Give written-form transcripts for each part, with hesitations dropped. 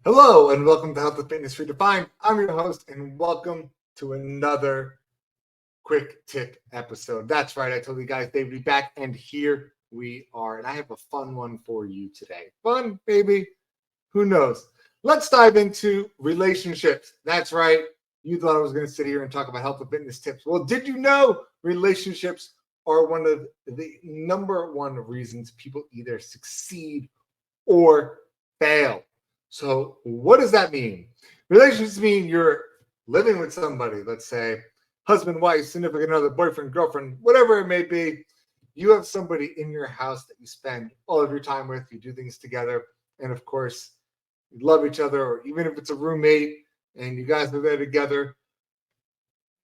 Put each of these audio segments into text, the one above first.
Hello and welcome to Health and Fitness Redefined. I'm your host and welcome to another quick tip episode. That's right, I told you guys they'd be back and here we are. And I have a fun one for you today. Fun, maybe, who knows? Let's dive into relationships. That's right, you thought I was going to sit here and talk about health and fitness tips. Well, did you know relationships are one of the number one reasons people either succeed or fail? So what does that mean? Relationships mean you're living with somebody, let's say husband, wife, significant other, boyfriend, girlfriend, whatever it may be. You have somebody in your house that you spend all of your time with, you do things together, and of course, you love each other, or even if it's a roommate and you guys are there together.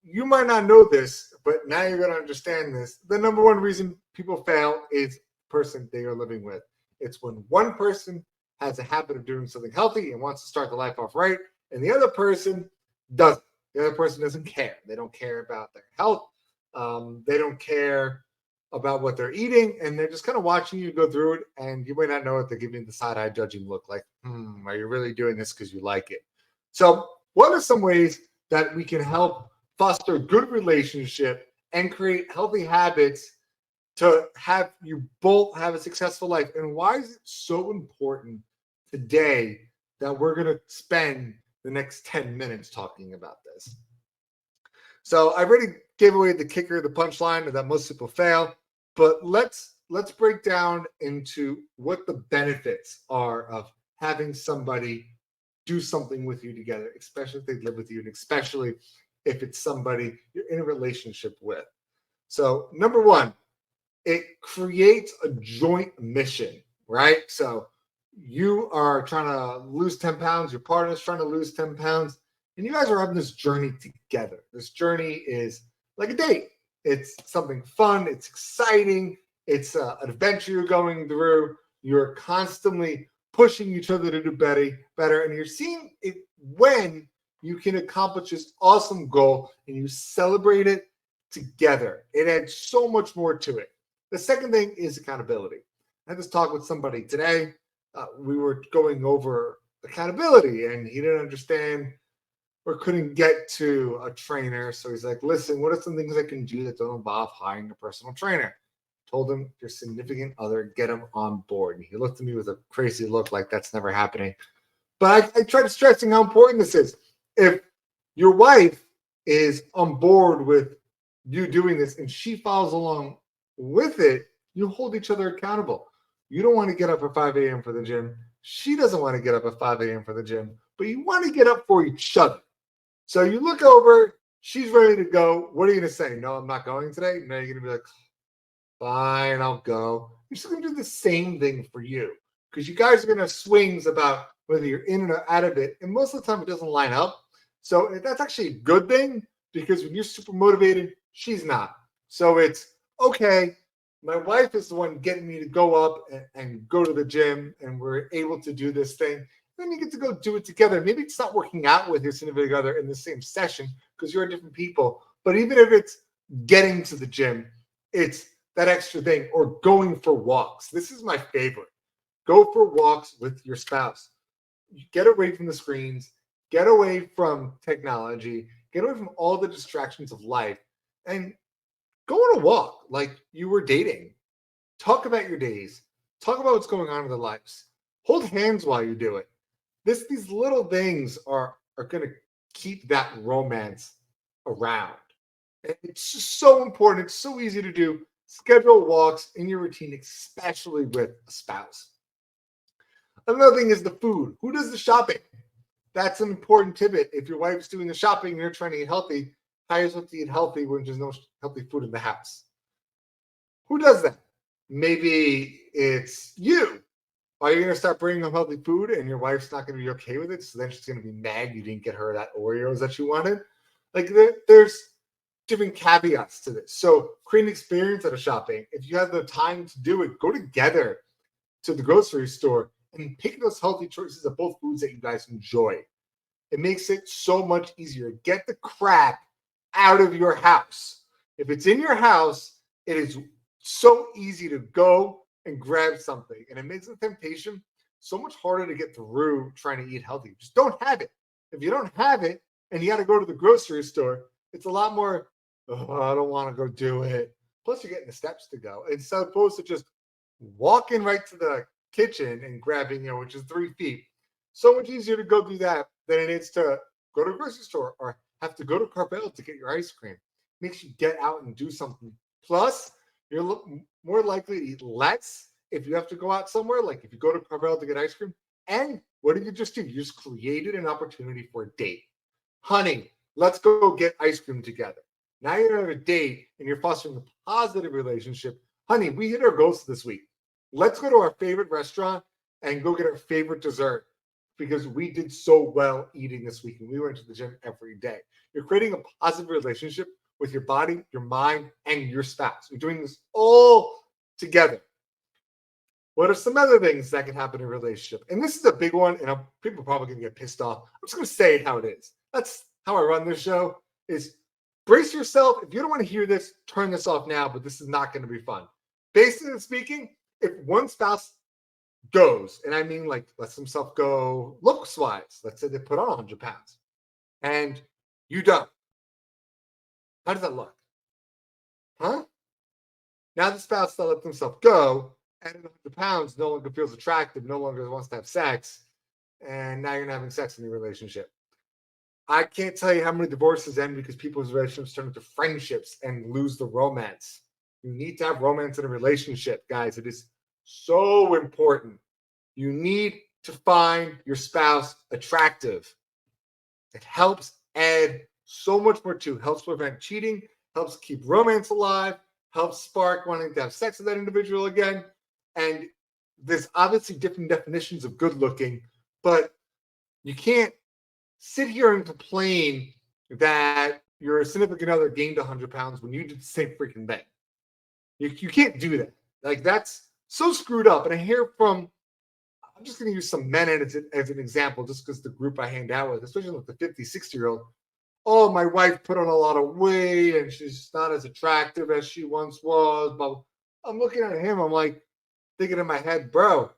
You might not know this, but now you're going to understand this. The number one reason people fail is the person they are living with. It's when one person has a habit of doing something healthy and wants to start the life off right, and the other person doesn't. The other person doesn't care. They don't care about their health. They don't care about what they're eating, and they're just kind of watching you go through it, and you might not know it. They're giving you the side-eye judging look like, are you really doing this because you like it? So what are some ways that we can help foster good relationship and create healthy habits to have you both have a successful life? And why is it so important today that we're going to spend the next 10 minutes talking about this? So I already gave away the kicker, the punchline, that most people fail, but let's break down into what the benefits are of having somebody do something with you together, especially if they live with you, and especially if it's somebody you're in a relationship with. So number one, it creates a joint mission, right? So you are trying to lose 10 pounds, your partner's trying to lose 10 pounds, and you guys are having this journey together. This journey is like a date. It's something fun, it's exciting, it's an adventure you're going through. You're constantly pushing each other to do better, and you're seeing it when you can accomplish this awesome goal and you celebrate it together. It adds so much more to it. The second thing is accountability. I had this talk with somebody today. We were going over accountability, and he didn't understand or couldn't get to a trainer. So he's like, listen, what are some things I can do that don't involve hiring a personal trainer? Told him, your significant other, get him on board. And he looked at me with a crazy look like that's never happening. But I tried stressing how important this is. If your wife is on board with you doing this and she follows along with it, you hold each other accountable. You don't want to get up at 5 a.m. for the gym. She doesn't want to get up at 5 a.m. for the gym, but you want to get up for each other. So you look over, she's ready to go. What are you going to say? No, I'm not going today. No, you're going to be like, fine, I'll go. You're just going to do the same thing for you, because you guys are going to have swings about whether you're in or out of it. And most of the time it doesn't line up. So that's actually a good thing, because when you're super motivated, she's not. So it's okay. My wife is the one getting me to go up and go to the gym, and we're able to do this thing. Then you get to go do it together. Maybe it's not working out with your significant other in the same session because you're different people. But even if it's getting to the gym, it's that extra thing, or going for walks. This is my favorite. Go for walks with your spouse. Get away from the screens, get away from technology, get away from all the distractions of life, and go on a walk like you were dating. Talk about your days. Talk about what's going on in their lives. Hold hands while you do it. These little things are going to keep that romance around. And it's just so important. It's so easy to do. Schedule walks in your routine, especially with a spouse. Another thing is the food. Who does the shopping? That's an important tidbit. If your wife's doing the shopping and you're trying to eat healthy, how are you supposed to eat healthy when there's no healthy food in the house? Who does that? Maybe it's you. Are you going to start bringing home healthy food and your wife's not going to be okay with it? So then she's going to be mad you didn't get her that Oreos that she wanted. Like there's different caveats to this. So create an experience at a shopping. If you have the time to do it, go together to the grocery store and pick those healthy choices of both foods that you guys enjoy. It makes it so much easier. Get the crap out of your house. If it's in your house, it is so easy to go and grab something, and it makes the temptation so much harder to get through trying to eat healthy. You just don't have it. If you don't have it and you got to go to the grocery store, it's a lot more, oh, I don't want to go do it. Plus, you're getting the steps to go. It's opposed to just walking right to the kitchen and grabbing, which is 3 feet. So much easier to go do that than it is to go to a grocery store or have to go to Carvel to get your ice cream. Makes you get out and do something. Plus, you're more likely to eat less if you have to go out somewhere, like if you go to Carvel to get ice cream. And what did you just do? You just created an opportunity for a date. Honey, let's go get ice cream together. Now you're at a date and you're fostering a positive relationship. Honey, we hit our goals this week. Let's go to our favorite restaurant and go get our favorite dessert because we did so well eating this week and we went to the gym every day. You're creating a positive relationship with your body, your mind, and your spouse. You're doing this all together. What are some other things that can happen in a relationship? And this is a big one, and people are probably going to get pissed off. I'm just going to say it how it is. That's how I run this show, is brace yourself. If you don't want to hear this, turn this off now, but this is not going to be fun. Basically speaking, if one spouse goes, and I mean like lets himself go looks-wise, let's say they put on 100 pounds, and you don't. How does that look? Huh? Now the spouse that let themselves go, at 100 pounds, no longer feels attractive, no longer wants to have sex, and now you're not having sex in your relationship. I can't tell you how many divorces end because people's relationships turn into friendships and lose the romance. You need to have romance in a relationship, guys. It is so important. You need to find your spouse attractive. It helps add so much more to. Helps prevent cheating, helps keep romance alive, helps spark wanting to have sex with that individual again. And there's obviously different definitions of good looking, but you can't sit here and complain that your significant other gained 100 pounds when you did the same freaking thing. You can't do that. Like, that's so screwed up. And I hear from, I'm just going to use some men as an example, just because the group I hang out with, especially like the 50, 60-year-old, oh, my wife put on a lot of weight and she's not as attractive as she once was. But I'm looking at him, I'm like, thinking in my head, bro,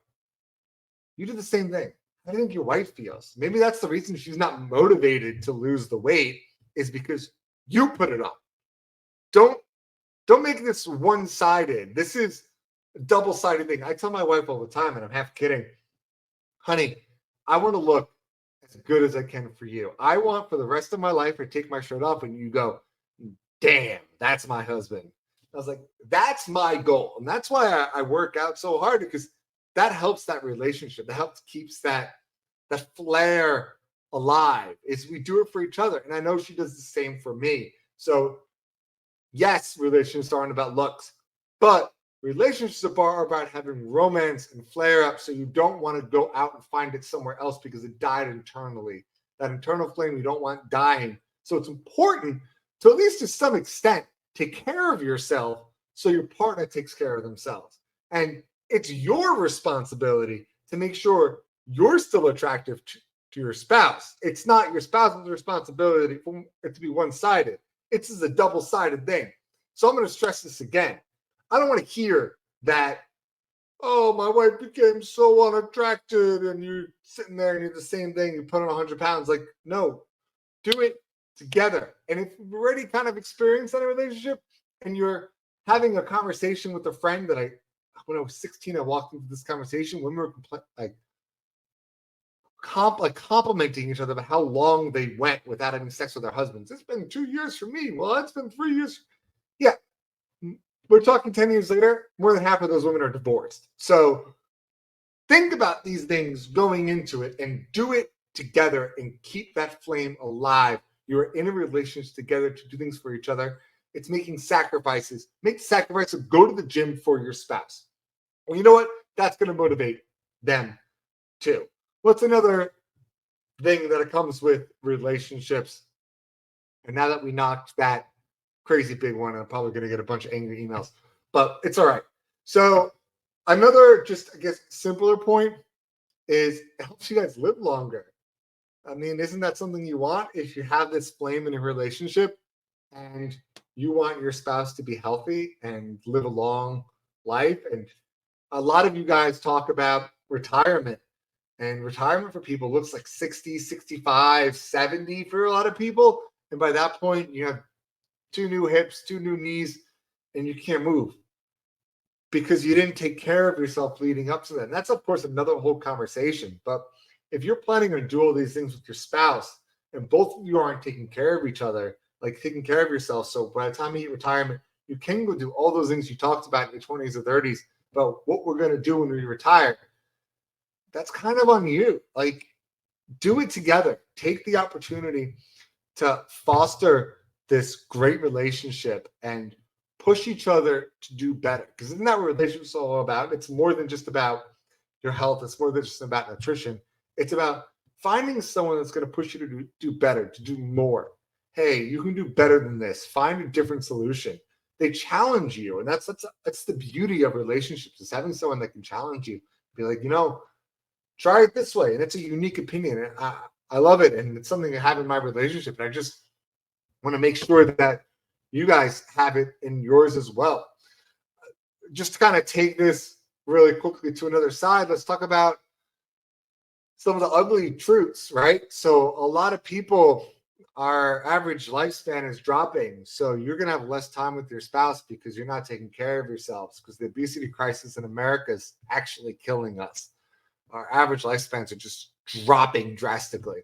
you did the same thing. How do you think your wife feels? Maybe that's the reason she's not motivated to lose the weight, is because you put it on. Don't make this one-sided. This is a double-sided thing. I tell my wife all the time, and I'm half kidding, honey, I want to look as good as I can for you. I want for the rest of my life to take my shirt off and you go, damn, that's my husband. I was like, that's my goal. And that's why I work out so hard, because that helps that relationship. That helps keeps that flair alive, is we do it for each other. And I know she does the same for me. So yes, relationships aren't about looks, but relationships are about having romance and flare up. So you don't want to go out and find it somewhere else because it died internally. That internal flame you don't want dying. So it's important to, at least to some extent, take care of yourself so your partner takes care of themselves. And it's your responsibility to make sure you're still attractive to your spouse. It's not your spouse's responsibility for it to be one-sided. It's a double-sided thing. So I'm going to stress this again. I don't want to hear that, oh, my wife became so unattractive and you're sitting there and you're the same thing, you put on 100 pounds. Like, no, do it together. And if you've already kind of experienced that in a relationship and you're having a conversation with a friend that when I was 16, I walked into this conversation, women were complimenting each other about how long they went without having sex with their husbands. It's been 2 years for me. Well, it's been 3 years. Yeah. We're talking 10 years later, more than half of those women are divorced. So think about these things going into it and do it together and keep that flame alive. You're in a relationship together to do things for each other. It's making sacrifices. Make sacrifices. Go to the gym for your spouse. And you know what? That's going to motivate them too. What's another thing that comes with relationships? And now that we knocked that crazy big one, I'm probably going to get a bunch of angry emails, but it's all right. So another, just I guess, simpler point is it helps you guys live longer. I mean, isn't that something you want? If you have this flame in a relationship and you want your spouse to be healthy and live a long life, and a lot of you guys talk about retirement. And retirement for people looks like 60, 65, 70 for a lot of people. And by that point, you have 2 new hips, 2 new knees, and you can't move because you didn't take care of yourself leading up to that. And that's, of course, another whole conversation. But if you're planning on doing all these things with your spouse and both of you aren't taking care of each other, like taking care of yourself, so by the time you hit retirement, you can go do all those things you talked about in your 20s or 30s about what we're going to do when we retire. That's kind of on you. Like, do it together. Take the opportunity to foster this great relationship and push each other to do better. Because isn't that what relationships are all about? It's more than just about your health. It's more than just about nutrition. It's about finding someone that's going to push you to do better, to do more. Hey, you can do better than this. Find a different solution. They challenge you. And that's the beauty of relationships, is having someone that can challenge you. Be like, try it this way. And it's a unique opinion. And I love it. And it's something I have in my relationship. And I just want to make sure that you guys have it in yours as well. Just to kind of take this really quickly to another side, let's talk about some of the ugly truths, right? So a lot of people, our average lifespan is dropping. So you're going to have less time with your spouse because you're not taking care of yourselves, because the obesity crisis in America is actually killing us. Our average lifespans are just dropping drastically.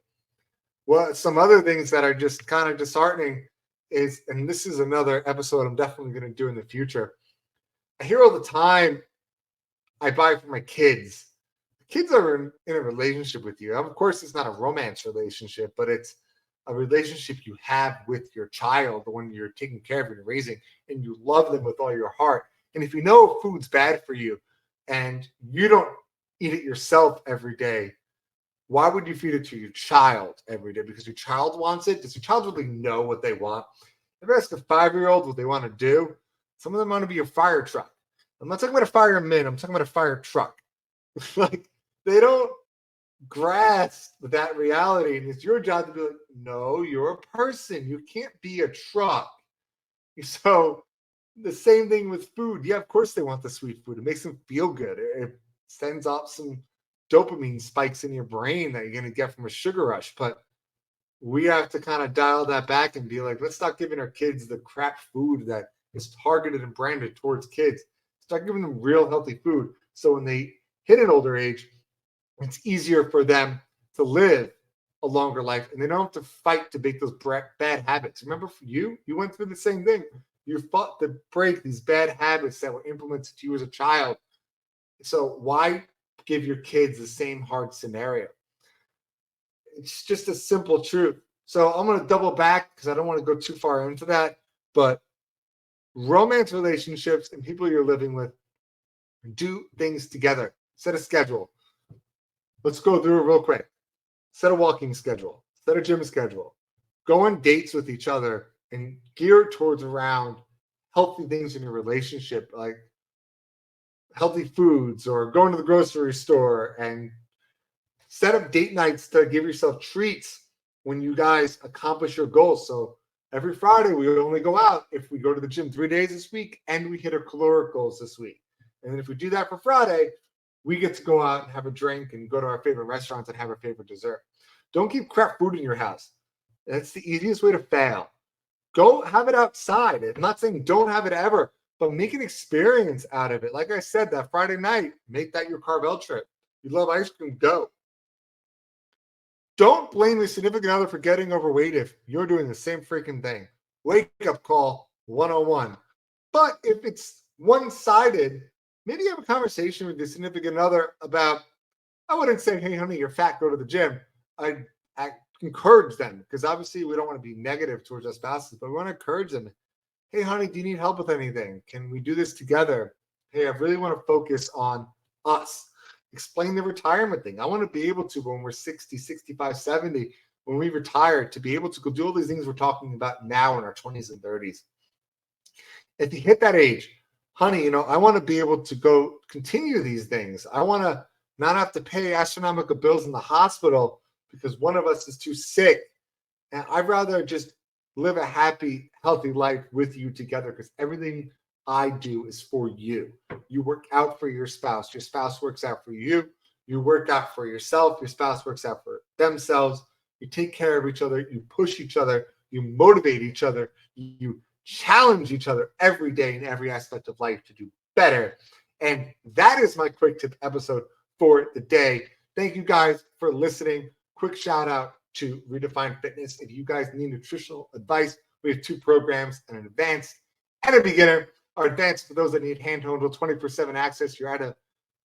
Well, some other things that are just kind of disheartening is, and this is another episode I'm definitely going to do in the future. I hear all the time, I buy for my kids. The kids are in a relationship with you. Of course, it's not a romance relationship, but it's a relationship you have with your child, the one you're taking care of and raising, and you love them with all your heart. And if you know food's bad for you and you don't eat it yourself every day, why would you feed it to your child every day? Because your child wants it. Does your child really know what they want? If you ask a 5-year-old what they want to do, some of them want to be a fire truck. I'm not talking about a fireman. I'm talking about a fire truck. Like, they don't grasp that reality. And it's your job to be like, no, you're a person. You can't be a truck. So the same thing with food. Yeah, of course they want the sweet food. It makes them feel good. It sends off some dopamine spikes in your brain that you're going to get from a sugar rush. But we have to kind of dial that back and be like, let's stop giving our kids the crap food that is targeted and branded towards kids. Start giving them real healthy food. So when they hit an older age, it's easier for them to live a longer life, and they don't have to fight to break those bad habits. Remember, for you went through the same thing. You fought to break these bad habits that were implemented to you as a child. So why give your kids the same hard scenario? It's just a simple truth. So I'm going to double back because I don't want to go too far into that. But romance relationships and people you're living with, do things together. Set a schedule. Let's go through it real quick. Set a walking schedule. Set a gym schedule. Go on dates with each other and gear towards around healthy things in your relationship, like healthy foods or going to the grocery store, and set up date nights to give yourself treats when you guys accomplish your goals. So every Friday, we only go out if we go to the gym 3 days this week and we hit our caloric goals this week. And then if we do that for Friday, we get to go out and have a drink and go to our favorite restaurants and have our favorite dessert. Don't keep crap food in your house. That's the easiest way to fail. Go have it outside. I'm not saying don't have it ever, but make an experience out of it. Like I said, that Friday night, make that your Carvel trip. You love ice cream, go. Don't blame your significant other for getting overweight if you're doing the same freaking thing. Wake up call 101. But if it's one-sided, maybe have a conversation with your significant other about, I wouldn't say, hey, honey, you're fat, go to the gym. I encourage them, because obviously we don't want to be negative towards our spouses, but we want to encourage them. Hey, honey, do you need help with anything? Can we do this together? Hey, I really want to focus on us. Explain the retirement thing. I want to be able to, when we're 60, 65, 70, when we retire, to be able to go do all these things we're talking about now in our 20s and 30s. If you hit that age, honey, I want to be able to go continue these things. I want to not have to pay astronomical bills in the hospital because one of us is too sick. And I'd rather just live a happy, healthy life with you together, because everything I do is for you. You work out for your spouse. Your spouse works out for you. You work out for yourself, your spouse works out for themselves. You take care of each other, you push each other, you motivate each other, you challenge each other every day in every aspect of life to do better. And that is my quick tip episode for the day. Thank you guys for listening. Quick shout out to Redefine Fitness. If you guys need nutritional advice, we have 2 programs, an advanced and a beginner. Our advanced for those that need handheld 24/7 access. You're at a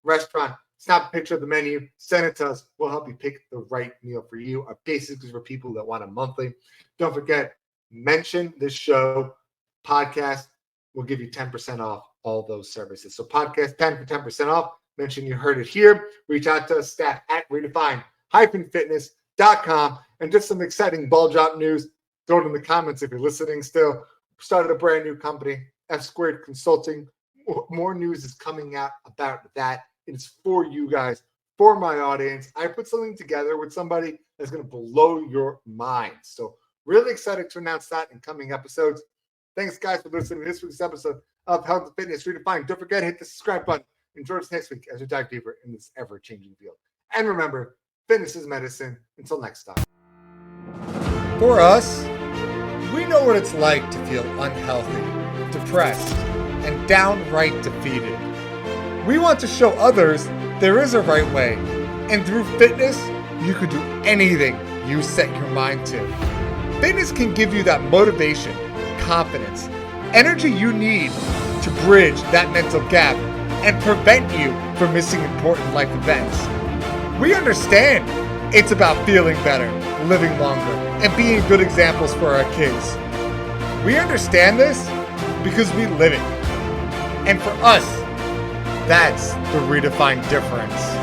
restaurant, snap a picture of the menu, send it to us. We'll help you pick the right meal for you. Our basics is for people that want a monthly. Don't forget, mention this show, podcast. We'll give you 10% off all those services. So podcast 10 for 10% off. Mention you heard it here. Reach out to us, staff at redefine-fitness.com. And just some exciting ball drop news. Throw it in the comments if you're listening still. Started a brand new company, F Squared Consulting. More news is coming out about that. It's for you guys, for my audience. I put something together with somebody that's going to blow your mind. So really excited to announce that in coming episodes. Thanks, guys, for listening to this week's episode of Health and Fitness Redefined. Don't forget to hit the subscribe button and join us next week as we dive deeper in this ever-changing field. And remember, fitness is medicine. Until next time. For us, we know what it's like to feel unhealthy, depressed, and downright defeated. We want to show others there is a right way, and through fitness, you can do anything you set your mind to. Fitness can give you that motivation, confidence, energy you need to bridge that mental gap and prevent you from missing important life events. We understand it's about feeling better, living longer, and being good examples for our kids. We understand this because we live it. And for us, that's the redefined difference.